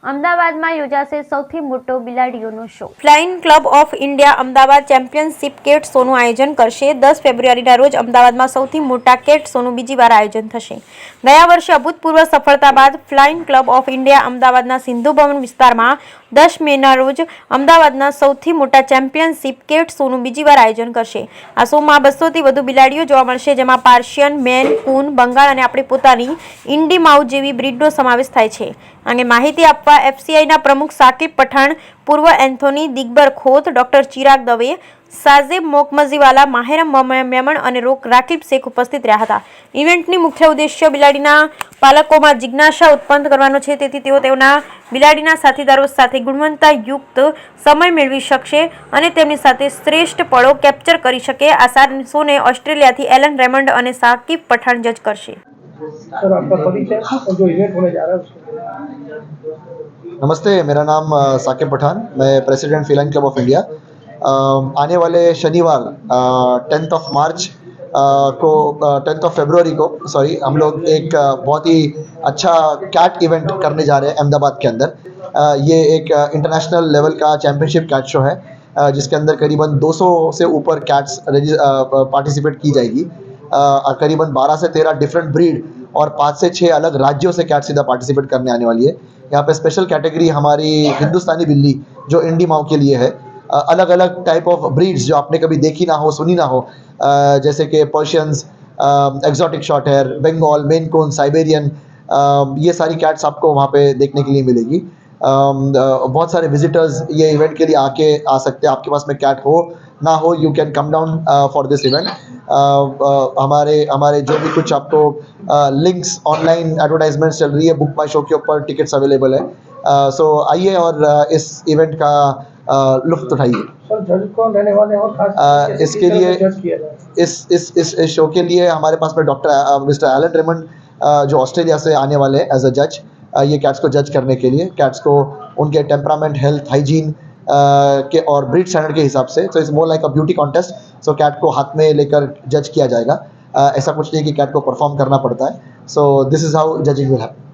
અમદાવાદમાં યોજાશે સૌથી મોટો બિલાડીઓનો show. Flying Club of India Ahmedabad championship cat શોનું આયોજન કરશે. 10 ફેબ્રુઆરીના રોજ અમદાવાદમાં સૌથી મોટા કેટ શોનું બીજી વાર આયોજન થશે. ગયા વર્ષે અભૂતપૂર્વ સફળતા બાદ ફ્લાઇંગ ક્લબ ઓફ ઇન્ડિયા અમદાવાદના સિંધુ ભવન વિસ્તારમાં 10 મેના રોજ અમદાવાદના સૌથી મોટા ચેમ્પિયનશિપ કેટ શોનું બીજી વાર આયોજન કરશે. આ શોમાં 200થી વધુ બિલાડીઓ જોવા મળશે, જેમાં પાર્શિયન, મેન કૂન, બંગાળ અને આપણી પોતાની ઇન્ડી માઉસ જેવી બ્રીડનો સમાવેશ થાય છે. અંગે માહિતી આપવા એફસીઆઈના પ્રમુખ સાકિબ પઠાણ, પૂર્વ એન્થોની દિગ્બર ખોત, ડોક્ટર ચિરાગ દવે, સાજેબ મોકમજીવાલા, માહેર મેમણ અને રાકિબ શેખ ઉપસ્થિત રહ્યા હતા. ઇવેન્ટની મુખ્ય ઉદ્દેશ્ય બિલાડીના પાલકોમાં જિજ્ઞાસા ઉત્પન્ન કરવાનો છે, તેથી તેઓ તેમના બિલાડીના સાથીદારો સાથે ગુણવત્તાયુક્ત સમય મેળવી શકશે અને તેમની સાથે શ્રેષ્ઠ પળો કેપ્ચર કરી શકે. આ શોને ઓસ્ટ્રેલિયાથી એલન રેમન્ડ અને સાકિબ પઠાણ જજ करશે. सर, आपका परिचय और जो इवेंट होने जा रहा है उसको. नमस्ते, मेरा नाम साकिब पठान, मैं president flying club of India. आने वाले शनिवार 10th ऑफ मार्च को 10th ऑफ फरवरी को हम लोग एक बहुत ही अच्छा कैट इवेंट करने जा रहे हैं अहमदाबाद के अंदर. ये एक इंटरनेशनल लेवल का चैम्पियनशिप कैट शो है, जिसके अंदर करीबन 200 से ऊपर कैट्स पार्टिसिपेट की जाएगी. करीबन 12 से 13 डिफरेंट ब्रीड और 5 से 6 अलग राज्यों से कैट सीधा पार्टिसिपेट करने आने वाली है. यहाँ पे स्पेशल कैटेगरी हमारी हिंदुस्तानी बिल्ली जो इंडी माउ के लिए है. अलग अलग टाइप ऑफ ब्रीड्स जो आपने कभी देखी ना हो, सुनी ना हो, जैसे कि Persians, exotic short hair, Bengal, Maine Coon, Siberian, ये सारी कैट्स आपको वहाँ पे देखने के लिए मिलेगी. बहुत सारे विजिटर्स ये इवेंट के लिए आके आ सकते हैं. आपके पास में कैट हो ना हो, you can come down for this event. हमारे जो भी कुछ आपको लिंक्स, ऑनलाइन एडवर्टाइजमेंट्स चल रही है, बुक माई शो के ऊपर टिकट्स अवेलेबल है. सो आइए और इस इवेंट का लुत्फ उठाइए. सर, जज कौन रहने वाले हैं और खास इसके लिए जज किया जाए? इस शो के लिए हमारे पास में डॉक्टर मिस्टर एलन रेमंड जो ऑस्ट्रेलिया से आने वाले हैं एज अ जज, ये कैट्स को जज करने के लिए. कैट्स को उनके टेम्परामेंट, हेल्थ, हाइजीन के और ब्रीड स्टैंडर्ड के हिसाब से. So it's more like a beauty contest. So CAT को हाथ में लेकर जज किया जाएगा. ऐसा कुछ नहीं कि कैट को परफॉर्म करना पड़ता है. So this is how judging will happen.